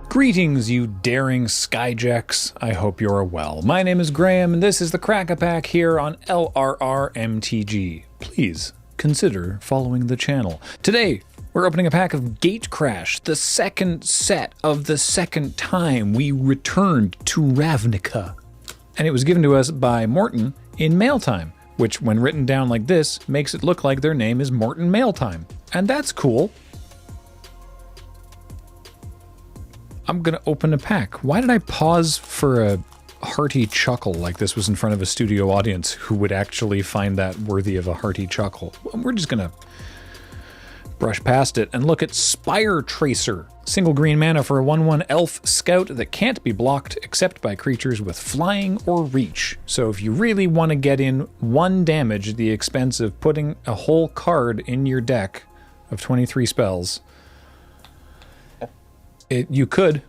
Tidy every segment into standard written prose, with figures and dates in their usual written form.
Greetings, you daring skyjacks. I hope you're well. My name is Graham, and this is the Crack-A-Pack here on LRRMTG. Please consider following the channel. Today, we're opening a pack of Gatecrash, the second set of the second time we returned to Ravnica. And it was given to us by Morton in Mailtime, which when written down like this, makes it look like their name is Morton Mailtime. And that's cool. I'm gonna open a pack. Why did I pause for a hearty chuckle like this was in front of a studio audience who would actually find that worthy of a hearty chuckle? We're just gonna brush past it and look at Spire Tracer. Single green mana for a 1/1 elf scout that can't be blocked except by creatures with flying or reach. So if you really want to get in 1 damage at the expense of putting a whole card in your deck of 23 spells, you could.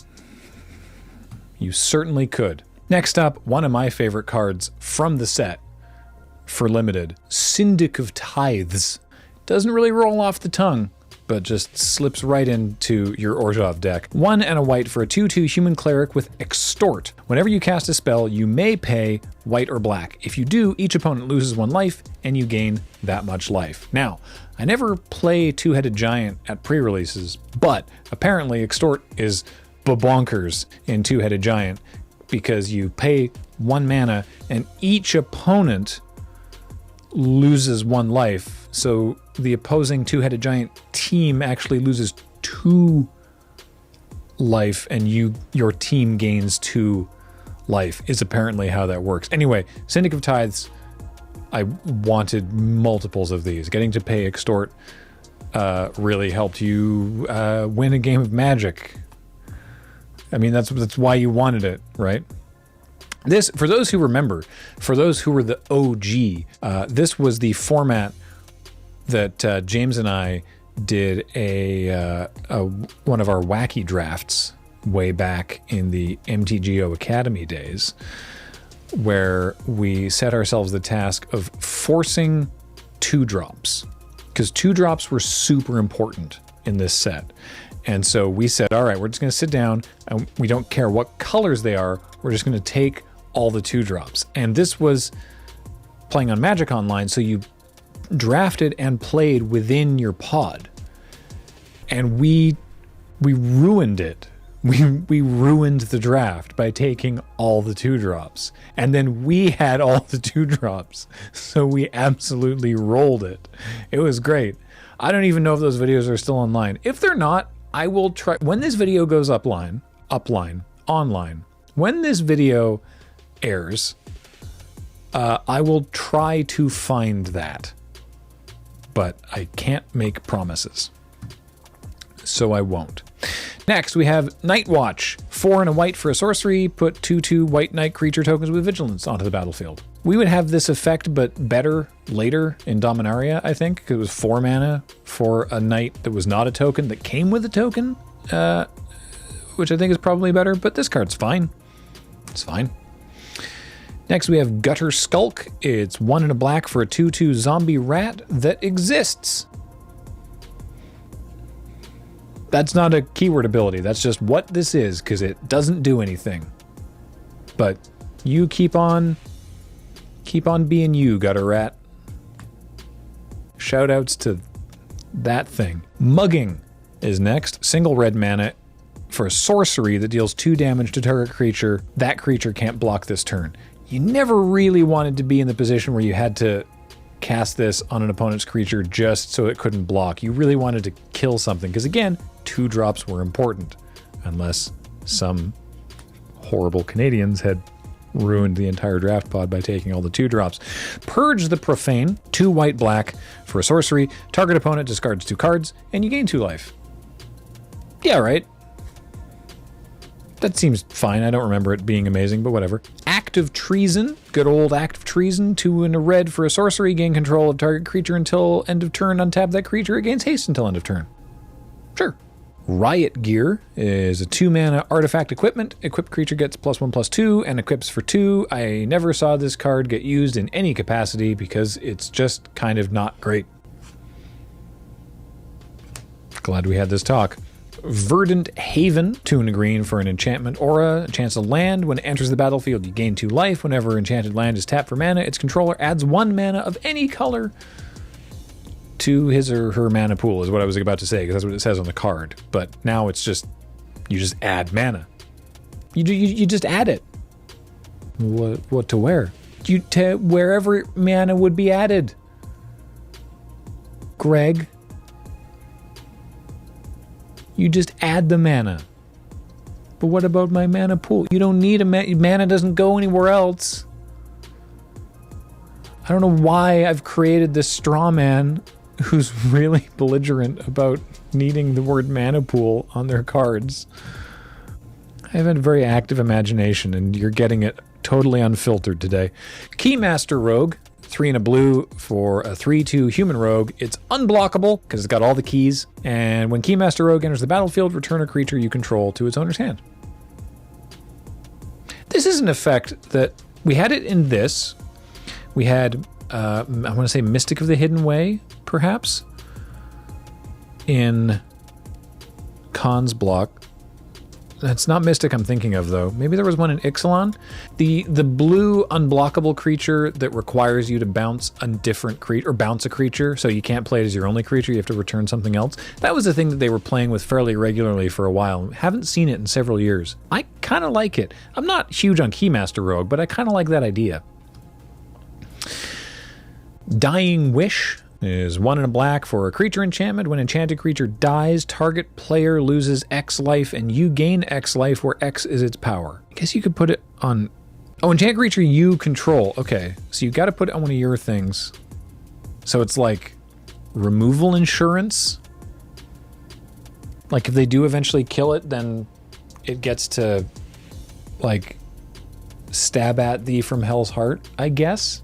You certainly could. Next up, one of my favorite cards from the set for limited, Syndic of Tithes. Doesn't really roll off the tongue, but just slips right into your Orzhov deck. 1 and a white for a 2/2 human cleric with Extort. Whenever you cast a spell, you may pay white or black. If you do, each opponent loses 1 life, and you gain that much life. Now, I never play Two-Headed Giant at pre-releases, but apparently Extort is bonkers in Two-Headed Giant because you pay 1 mana and each opponent loses 1 life. So the opposing Two-Headed Giant team actually loses 2 life and your team gains 2 life is apparently how that works. Anyway, Syndic of Tithes, I wanted multiples of these. Getting to pay Extort really helped you win a game of Magic. I mean, that's why you wanted it, right? This, for those who remember, for those who were the OG, this was the format that James and I did one of our wacky drafts way back in the MTGO Academy days, where we set ourselves the task of forcing 2-drops, because 2-drops were super important in this set. And so we said, all right, we're just going to sit down and we don't care what colors they are. We're just going to take all the 2-drops. And this was playing on Magic Online, so you drafted and played within your pod. And we ruined it. We ruined the draft by taking all the 2-drops. And then we had all the 2-drops. So we absolutely rolled it. It was great. I don't even know if those videos are still online. If they're not, I will try. When this video goes online, when this video airs, I will try to find that. But I can't make promises. So I won't. Next, we have Night Watch. 4 and a white for a sorcery. Put 2/2 white knight creature tokens with vigilance onto the battlefield. We would have this effect, but better later in Dominaria, I think. It was 4 mana for a knight that was not a token, that came with a token, which I think is probably better, but this card's fine. It's fine. Next, we have Gutter Skulk. It's 1 and a black for a 2/2 zombie rat that exists. That's not a keyword ability. That's just what this is, because it doesn't do anything. But you keep on being you, Gutter Rat. Shoutouts to that thing. Mugging is next. Single red mana for a sorcery that deals 2 damage to target creature. That creature can't block this turn. You never really wanted to be in the position where you had to cast this on an opponent's creature just so it couldn't block. You really wanted to kill something, because again, 2-drops were important, unless some horrible Canadians had ruined the entire draft pod by taking all the 2-drops. Purge the Profane, 2 white black for a sorcery. Target opponent discards 2 cards, and you gain 2 life. Yeah, right. That seems fine. I don't remember it being amazing, but whatever. Act of Treason. Good old Act of Treason. 2 and a red for a sorcery. Gain control of target creature until end of turn. Untap that creature. It gains haste until end of turn. Sure. Riot Gear is a 2 mana artifact equipment. Equipped creature gets +1/+2 and equips for 2. I never saw this card get used in any capacity because it's just kind of not great. Glad we had this talk. Verdant Haven, 2 and a green for an enchantment aura. A chance to land. When it enters the battlefield, you gain 2 life. Whenever enchanted land is tapped for mana, its controller adds 1 mana of any color to his or her mana pool, is what I was about to say, because that's what it says on the card. But now it's just, you just add mana. You just add it. What to where? To wherever mana would be added. Greg. You just add the mana. But what about my mana pool? You don't need mana doesn't go anywhere else. I don't know why I've created this straw man who's really belligerent about needing the word mana pool on their cards. I have a very active imagination, and you're getting it totally unfiltered today. Keymaster Rogue, 3 and a blue for a 3/2 human rogue. It's unblockable because it's got all the keys. And when Keymaster Rogue enters the battlefield, return a creature you control to its owner's hand. This is an effect that we had it in this. We had, I want to say Mystic of the Hidden Way, perhaps, in Khan's block. That's not Mystic I'm thinking of, though. Maybe there was one in Ixalan. The blue unblockable creature that requires you to bounce a different creature, or bounce a creature, so you can't play it as your only creature, you have to return something else. That was the thing that they were playing with fairly regularly for a while. Haven't seen it in several years. I kind of like it. I'm not huge on Keymaster Rogue, but I kind of like that idea. Dying Wish is 1 and a black for a creature enchantment. When enchanted creature dies, target player loses X life and you gain X life where X is its power. I guess you could put it on... Oh, enchanted creature you control. Okay, so you got to put it on one of your things. So it's like removal insurance. Like if they do eventually kill it, then it gets to like stab at thee from hell's heart, I guess.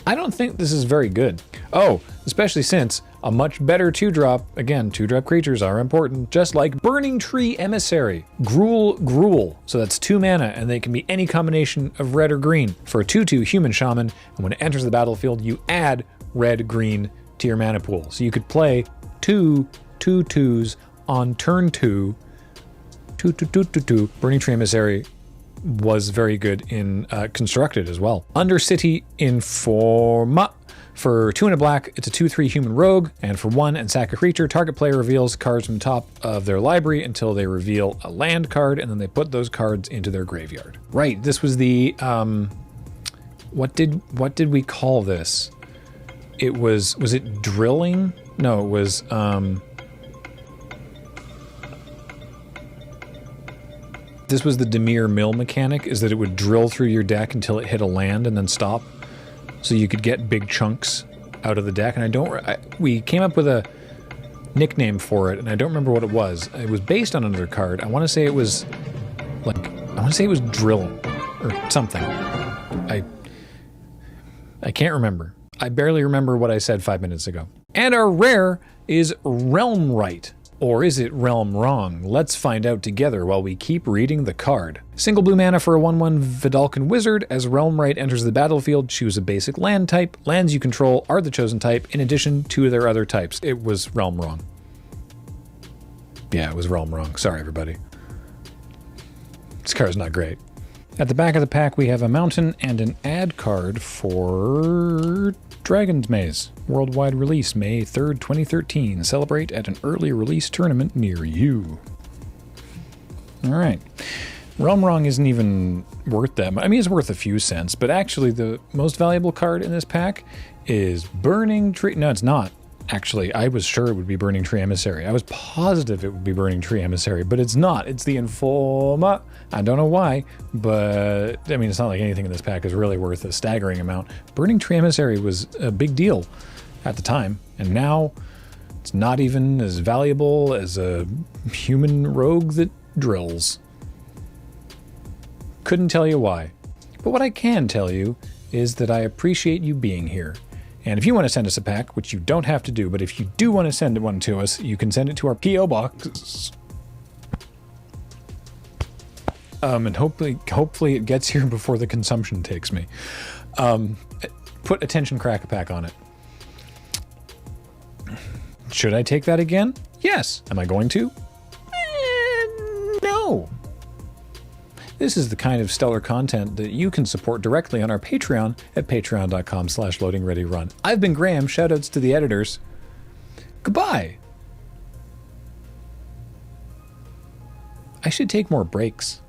I don't think this is very good. Oh, especially since a much better 2-drop, again, 2-drop creatures are important, just like Burning Tree Emissary. Gruul. So that's 2 mana, and they can be any combination of red or green. For a 2/2 human shaman, and when it enters the battlefield, you add red-green to your mana pool. So you could play 2 2/2s on turn 2. 2. Burning Tree Emissary was very good in Constructed as well. Undercity Informa. For 2 and a black, it's a 2/3 human rogue, and for 1 and sack a creature, target player reveals cards from the top of their library until they reveal a land card, and then they put those cards into their graveyard. Right, this was the, what did we call this? It was it drilling? No, it was, this was the Demir Mill mechanic, is that it would drill through your deck until it hit a land and then stop. So you could get big chunks out of the deck. And we came up with a nickname for it, and I don't remember what it was. It was based on another card. I want to say it was drill or something. I can't remember. I barely remember what I said 5 minutes ago. And our rare is Realm Right. Or is it Realm Wrong? Let's find out together while we keep reading the card. Single blue mana for a 1/1 Vidalcan Wizard. As Realm Right enters the battlefield, choose a basic land type. Lands you control are the chosen type, in addition to their other types. It was Realm Wrong. Yeah, it was Realm Wrong. Sorry, everybody. This card's not great. At the back of the pack, we have a mountain and an ad card for Dragon's Maze. Worldwide release, May 3rd, 2013. Celebrate at an early release tournament near you. Alright. Realm Wrong isn't even worth that much. I mean, it's worth a few cents, but actually the most valuable card in this pack is Burning Tree. No, it's not. Actually, I was sure it would be Burning Tree Emissary. I was positive it would be Burning Tree Emissary, but it's not. It's the Informa. I don't know why, but I mean, it's not like anything in this pack is really worth a staggering amount. Burning Tree Emissary was a big deal at the time, and now it's not even as valuable as a human rogue that drills. Couldn't tell you why. But what I can tell you is that I appreciate you being here. And if you want to send us a pack, which you don't have to do, but if you do want to send one to us, you can send it to our P.O. Box. And hopefully it gets here before the consumption takes me. Put Attention Crack-A-Pack on it. Should I take that again? Yes. Am I going to? No. This is the kind of stellar content that you can support directly on our Patreon at patreon.com/loadingreadyrun. I've been Graham. Shoutouts to the editors. Goodbye. I should take more breaks.